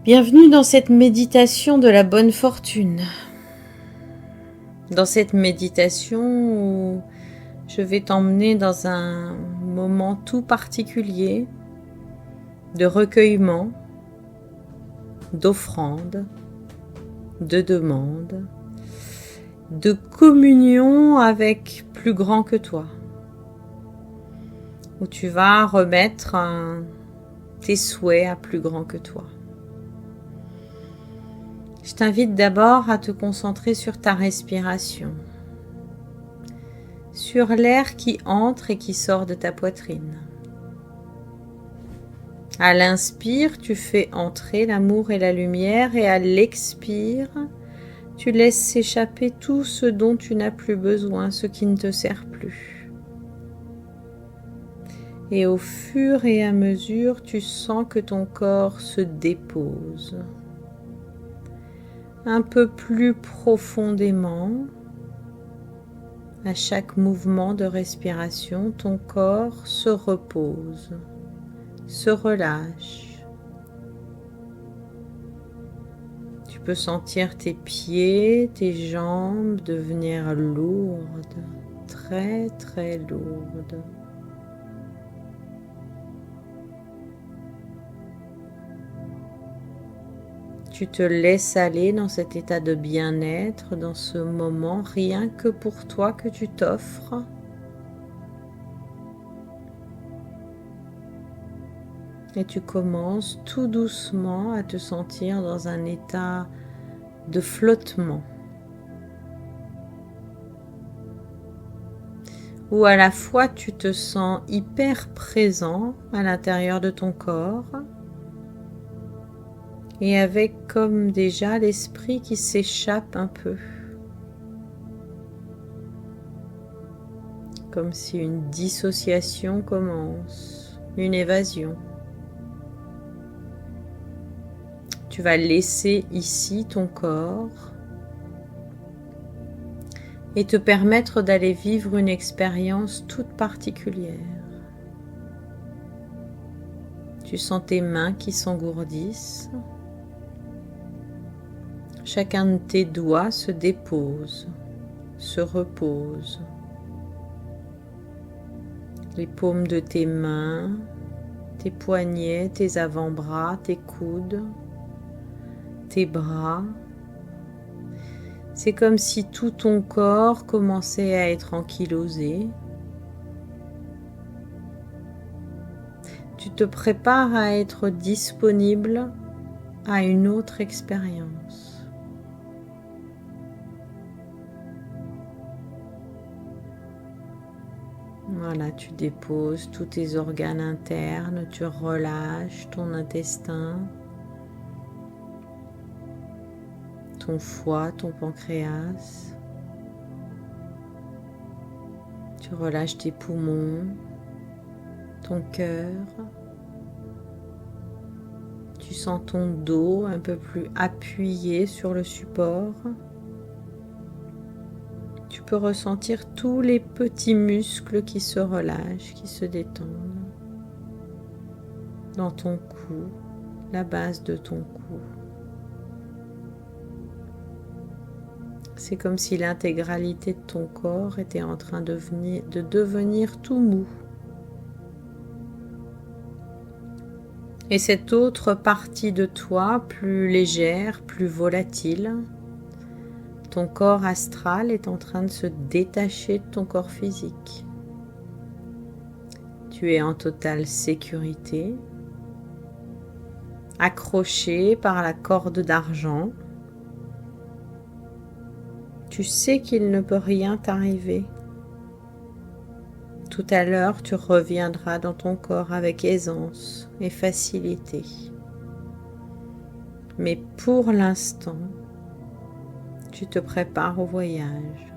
Bienvenue dans cette méditation de la bonne fortune. Dans cette méditation où je vais t'emmener dans un moment tout particulier de recueillement, d'offrande, de demande, de communion avec plus grand que toi, où tu vas remettre tes souhaits à plus grand que toi. Je t'invite d'abord à te concentrer sur ta respiration, sur l'air qui entre et qui sort de ta poitrine. À l'inspire, tu fais entrer l'amour et la lumière et à l'expire, tu laisses s'échapper tout ce dont tu n'as plus besoin, ce qui ne te sert plus. Et au fur et à mesure, tu sens que ton corps se dépose un peu plus profondément. À chaque mouvement de respiration, ton corps se repose, se relâche. Tu peux sentir tes pieds, tes jambes devenir lourdes, très très lourdes. Tu te laisses aller dans cet état de bien-être, dans ce moment rien que pour toi que tu t'offres. Et tu commences tout doucement à te sentir dans un état de flottement, où à la fois tu te sens hyper présent à l'intérieur de ton corps, et avec comme déjà l'esprit qui s'échappe un peu, comme si une dissociation commence, une évasion. Tu vas laisser ici ton corps et te permettre d'aller vivre une expérience toute particulière. Tu sens tes mains qui s'engourdissent. Chacun de tes doigts se dépose, se repose. Les paumes de tes mains, tes poignets, tes avant-bras, tes coudes, tes bras. C'est comme si tout ton corps commençait à être ankylosé. Tu te prépares à être disponible à une autre expérience. Voilà, tu déposes tous tes organes internes, tu relâches ton intestin, ton foie, ton pancréas. Tu relâches tes poumons, ton cœur. Tu sens ton dos un peu plus appuyé sur le support. Tu peux ressentir tous les petits muscles qui se relâchent, qui se détendent dans ton cou, la base de ton cou. C'est comme si l'intégralité de ton corps était en train de devenir tout mou. Et cette autre partie de toi, plus légère, plus volatile, ton corps astral est en train de se détacher de ton corps physique. Tu es en totale sécurité, accroché par la corde d'argent. Tu sais qu'il ne peut rien t'arriver. Tout à l'heure, tu reviendras dans ton corps avec aisance et facilité. Mais pour l'instant, tu te prépares au voyage.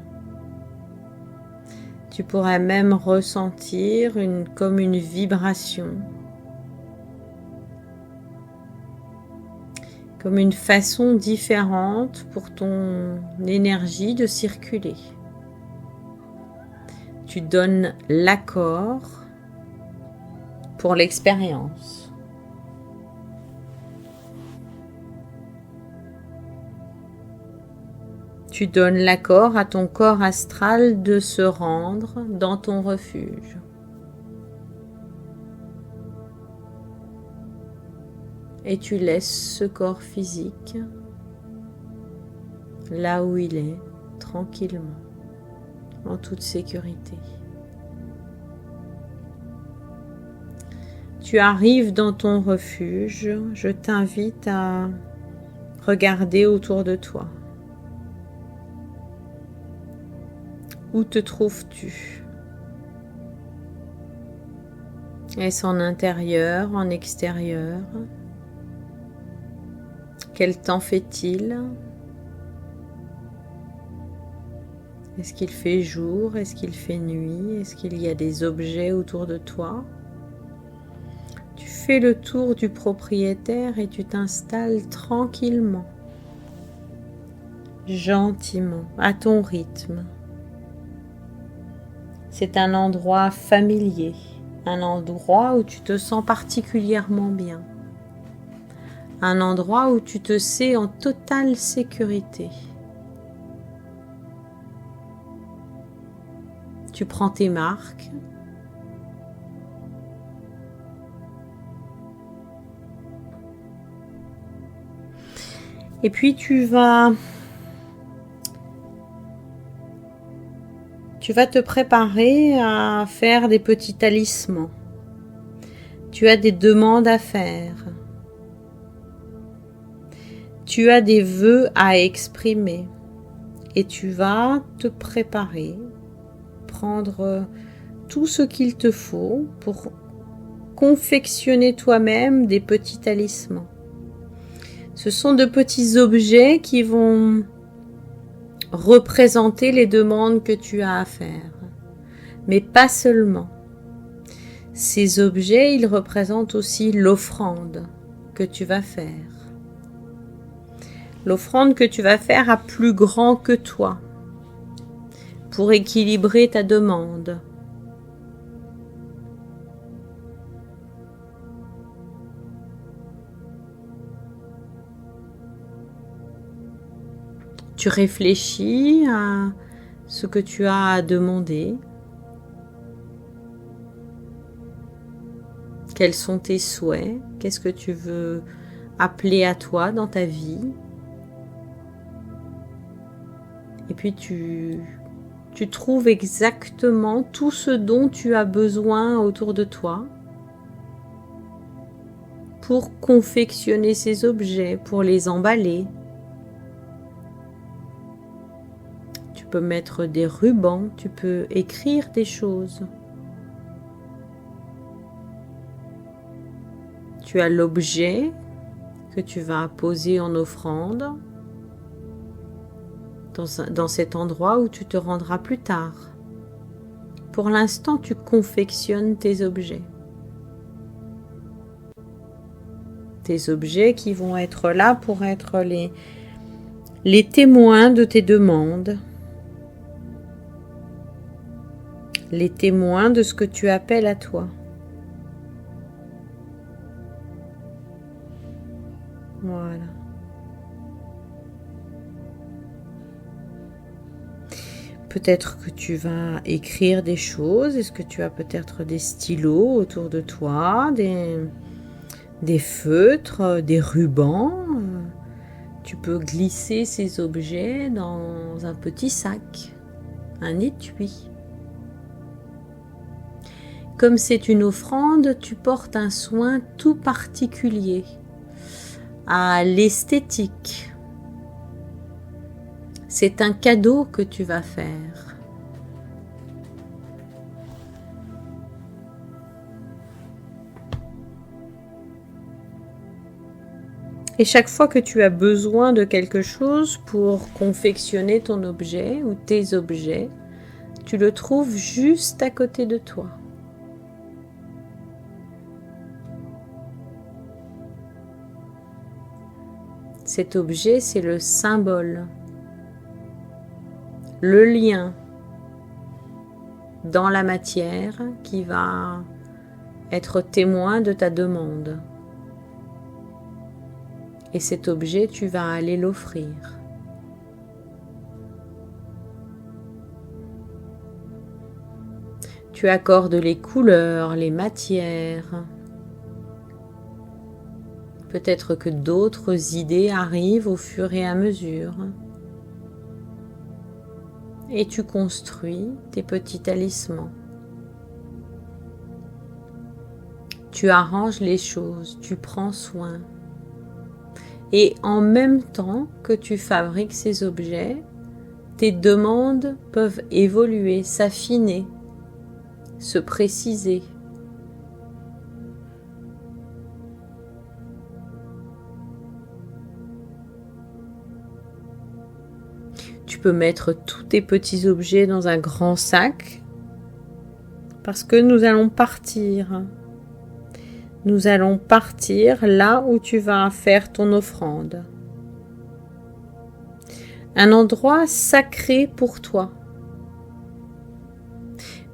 Tu pourrais même ressentir comme une vibration, comme une façon différente pour ton énergie de circuler. Tu donnes l'accord pour l'expérience. tu donnes l'accord à ton corps astral de se rendre dans ton refuge. Et tu laisses ce corps physique là où il est, tranquillement, en toute sécurité. Tu arrives dans ton refuge, je t'invite à regarder autour de toi. Où te trouves-tu? Est-ce en intérieur, en extérieur? Quel temps fait-il? Est-ce qu'il fait jour? Est-ce qu'il fait nuit? Est-ce qu'il y a des objets autour de toi? Tu fais le tour du propriétaire et tu t'installes tranquillement, gentiment, à ton rythme. C'est un endroit familier, un endroit où tu te sens particulièrement bien, un endroit où tu te sais en totale sécurité. Tu prends tes marques. Et puis tu vas te préparer à faire des petits talismans. Tu as des demandes à faire. Tu as des vœux à exprimer. Et tu vas te préparer, prendre tout ce qu'il te faut pour confectionner toi-même des petits talismans. Ce sont de petits objets qui vont représenter les demandes que tu as à faire. Mais pas seulement. Ces objets, ils représentent aussi l'offrande que tu vas faire. L'offrande que tu vas faire à plus grand que toi pour équilibrer ta demande. Tu réfléchis à ce que tu as à demander. Quels sont tes souhaits? Qu'est-ce que tu veux appeler à toi dans ta vie? Et puis tu trouves exactement tout ce dont tu as besoin autour de toi pour confectionner ces objets, pour les emballer. Tu peux mettre des rubans, tu peux écrire des choses. Tu as l'objet que tu vas poser en offrande dans cet endroit où tu te rendras plus tard. Pour l'instant, tu confectionnes tes objets. Tes objets qui vont être là pour être les témoins de tes demandes. Les témoins de ce que tu appelles à toi. Voilà. Peut-être que tu vas écrire des choses. Est-ce que tu as peut-être des stylos autour de toi, des feutres, des rubans? Tu peux glisser ces objets dans un petit sac, un étui. Comme c'est une offrande, tu portes un soin tout particulier à l'esthétique. C'est un cadeau que tu vas faire. Et chaque fois que tu as besoin de quelque chose pour confectionner ton objet ou tes objets, tu le trouves juste à côté de toi. Cet objet, c'est le symbole, le lien dans la matière qui va être témoin de ta demande. Et cet objet, tu vas aller l'offrir. Tu accordes les couleurs, les matières. Peut-être que d'autres idées arrivent au fur et à mesure. Et tu construis tes petits talismans. Tu arranges les choses, tu prends soin. Et en même temps que tu fabriques ces objets, tes demandes peuvent évoluer, s'affiner, se préciser. Tu peux mettre tous tes petits objets dans un grand sac parce que nous allons partir. Nous allons partir là où tu vas faire ton offrande. Un endroit sacré pour toi.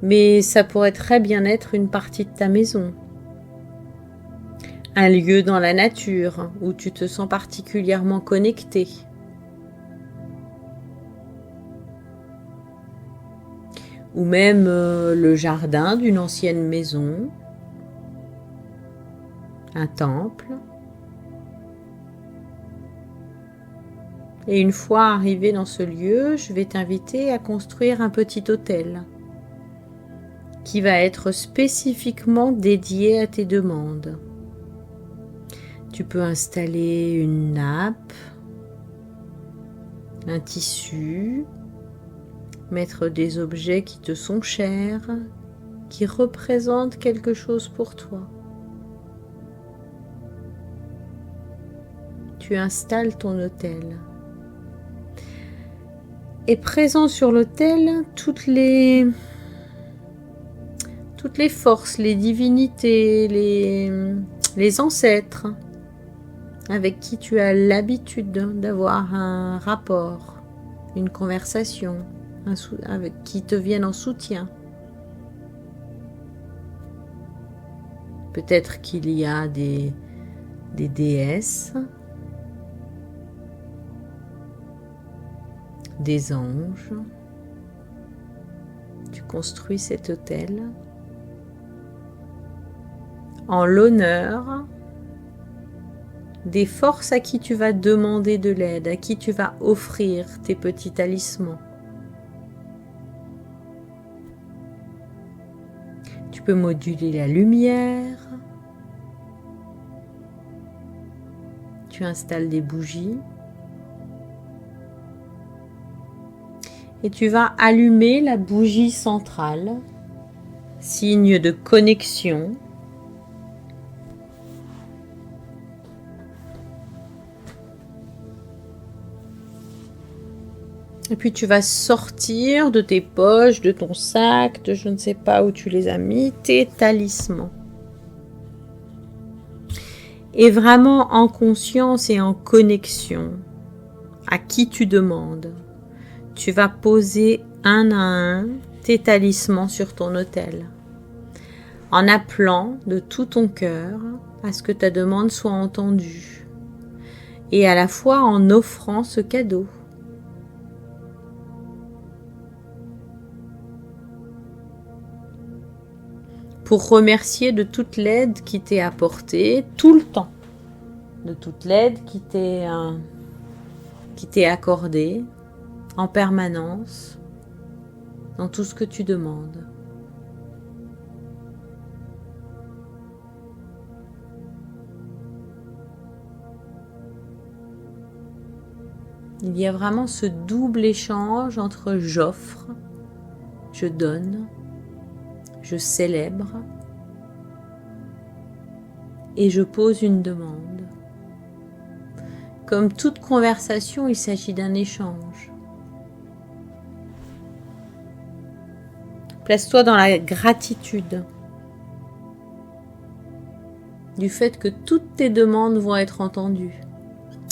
Mais ça pourrait très bien être une partie de ta maison. Un lieu dans la nature où tu te sens particulièrement connecté. Ou même le jardin d'une ancienne maison. Un temple. Et une fois arrivé dans ce lieu, je vais t'inviter à construire un petit autel qui va être spécifiquement dédié à tes demandes. Tu peux installer une nappe, un tissu, mettre des objets qui te sont chers, qui représentent quelque chose pour toi. Tu installes ton autel. Et présent sur l'autel, toutes les forces, les divinités, les ancêtres avec qui tu as l'habitude d'avoir un rapport, une conversation, avec qui te viennent en soutien. Peut-être qu'il y a des déesses, des anges. Tu construis cet autel en l'honneur des forces à qui tu vas demander de l'aide, à qui tu vas offrir tes petits talismans. Tu peux moduler la lumière. Tu installes des bougies. Et tu vas allumer la bougie centrale, signe de connexion. Et puis tu vas sortir de tes poches, de ton sac, de je ne sais pas où tu les as mis, tes talismans. Et vraiment en conscience et en connexion à qui tu demandes. Tu vas poser un à un tes talismans sur ton autel, en appelant de tout ton cœur à ce que ta demande soit entendue, et à la fois en offrant ce cadeau. Pour remercier de toute l'aide qui t'est apportée tout le temps, de toute l'aide qui t'est accordée en permanence, dans tout ce que tu demandes. Il y a vraiment ce double échange entre j'offre, je donne, je célèbre et je pose une demande. Comme toute conversation, il s'agit d'un échange. Place-toi dans la gratitude du fait que toutes tes demandes vont être entendues.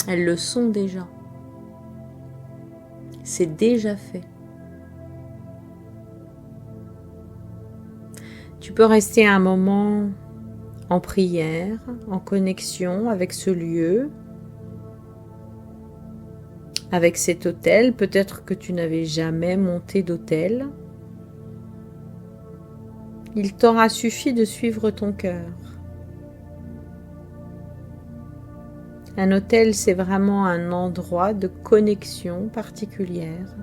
Elles le sont déjà. C'est déjà fait. Tu peux rester un moment en prière, en connexion avec ce lieu, avec cet autel. Peut-être que tu n'avais jamais monté d'autel. Il t'aura suffi de suivre ton cœur. Un hôtel, c'est vraiment un endroit de connexion particulière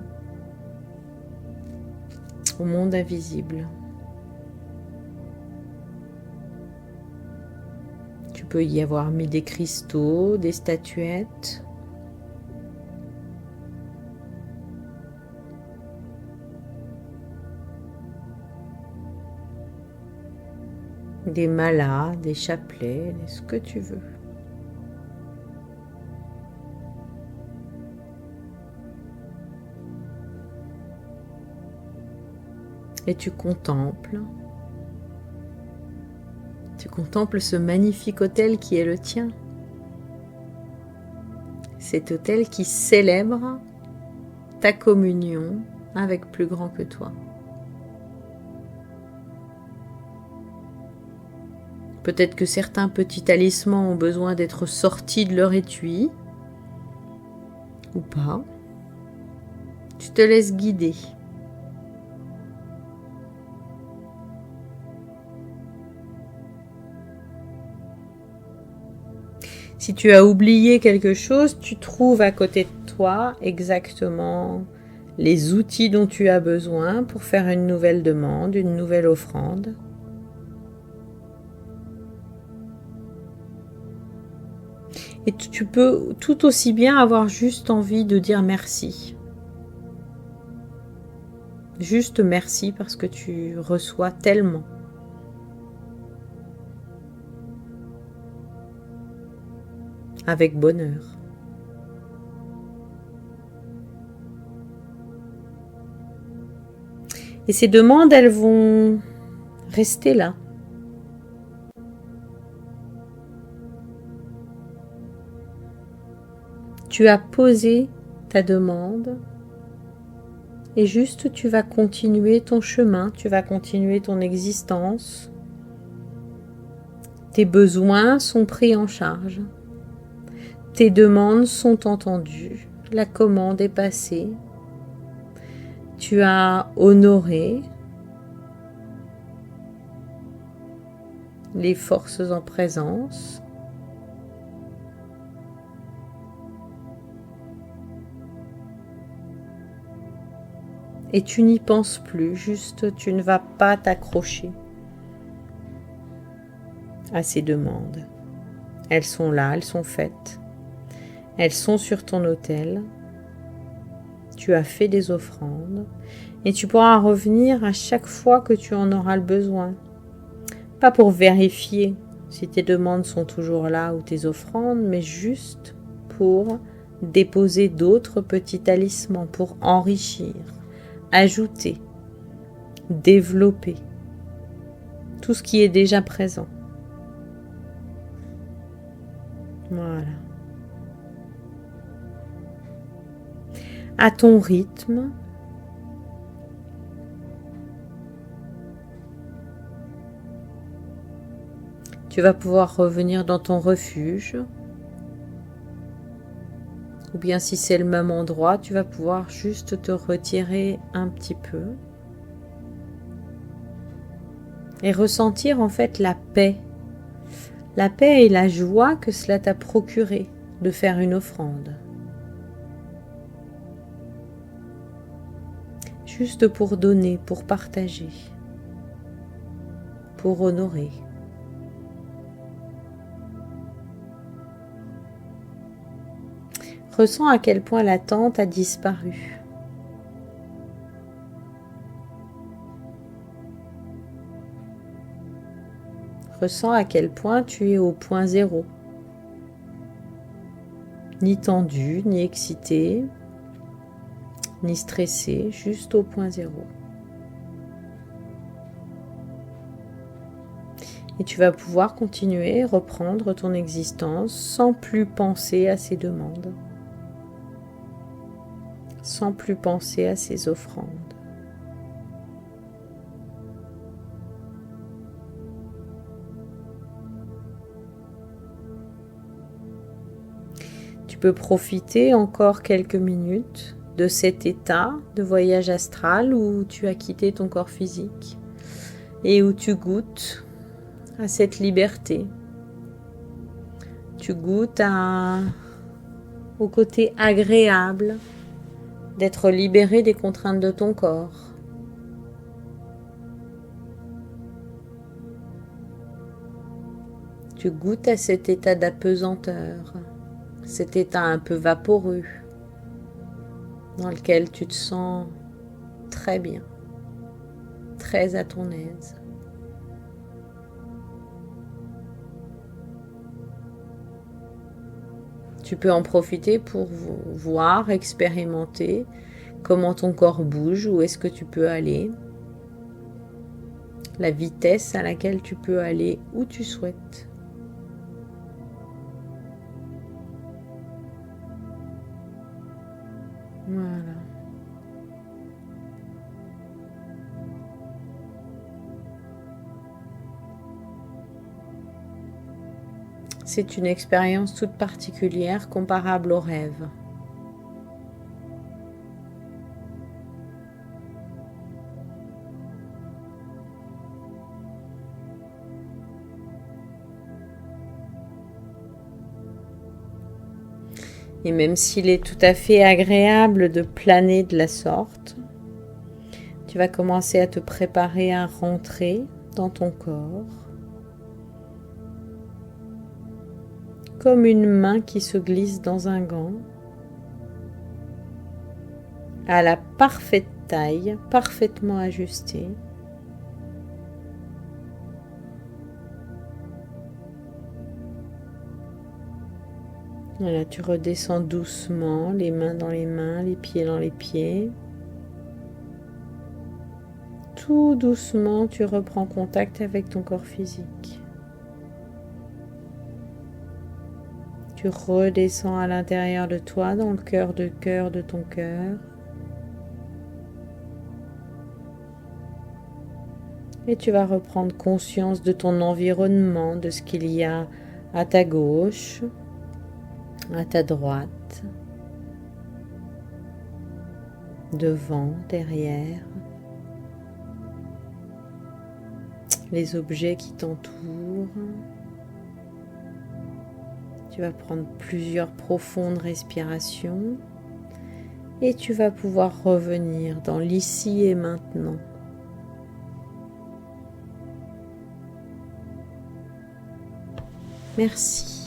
au monde invisible. Tu peux y avoir mis des cristaux, des statuettes. Des malas, des chapelets, ce que tu veux. Et tu contemples ce magnifique hôtel qui est le tien. Cet hôtel qui célèbre ta communion avec plus grand que toi. Peut-être que certains petits talismans ont besoin d'être sortis de leur étui, ou pas. Tu te laisses guider. Si tu as oublié quelque chose, tu trouves à côté de toi exactement les outils dont tu as besoin pour faire une nouvelle demande, une nouvelle offrande. Et tu peux tout aussi bien avoir juste envie de dire merci. Juste merci parce que tu reçois tellement. Avec bonheur. Et ces demandes, elles vont rester là. Tu as posé ta demande et juste tu vas continuer ton chemin, tu vas continuer ton existence. Tes besoins sont pris en charge. Tes demandes sont entendues. La commande est passée. Tu as honoré les forces en présence. Et tu n'y penses plus, juste tu ne vas pas t'accrocher à ces demandes. Elles sont là, elles sont faites. Elles sont sur ton autel. Tu as fait des offrandes et tu pourras revenir à chaque fois que tu en auras le besoin. Pas pour vérifier si tes demandes sont toujours là ou tes offrandes, mais juste pour déposer d'autres petits talismans, pour enrichir, ajouter, développer tout ce qui est déjà présent. Voilà. À ton rythme, tu vas pouvoir revenir dans ton refuge. Ou bien si c'est le même endroit, tu vas pouvoir juste te retirer un petit peu. Et ressentir en fait la paix. La paix et la joie que cela t'a procuré de faire une offrande. Juste pour donner, pour partager, pour honorer. Ressens à quel point l'attente a disparu. Ressens à quel point tu es au point zéro. Ni tendu, ni excité, ni stressé, juste au point zéro. Et tu vas pouvoir continuer, reprendre ton existence sans plus penser à ces demandes. Sans plus penser à ces offrandes. Tu peux profiter encore quelques minutes de cet état de voyage astral où tu as quitté ton corps physique et où tu goûtes à cette liberté. Tu goûtes au côté agréable d'être libéré des contraintes de ton corps. Tu goûtes à cet état d'apesanteur, cet état un peu vaporeux, dans lequel tu te sens très bien, très à ton aise. Tu peux en profiter pour voir, expérimenter comment ton corps bouge, où est-ce que tu peux aller, la vitesse à laquelle tu peux aller où tu souhaites. Voilà. C'est une expérience toute particulière, comparable au rêve. Et même s'il est tout à fait agréable de planer de la sorte, tu vas commencer à te préparer à rentrer dans ton corps, comme une main qui se glisse dans un gant, à la parfaite taille, parfaitement ajustée. Voilà, tu redescends doucement, les mains dans les mains, les pieds dans les pieds. Tout doucement, tu reprends contact avec ton corps physique. Tu redescends à l'intérieur de toi, dans le cœur de ton cœur. Et tu vas reprendre conscience de ton environnement, de ce qu'il y a à ta gauche, à ta droite, devant, derrière, les objets qui t'entourent. Tu vas prendre plusieurs profondes respirations et tu vas pouvoir revenir dans l'ici et maintenant. Merci.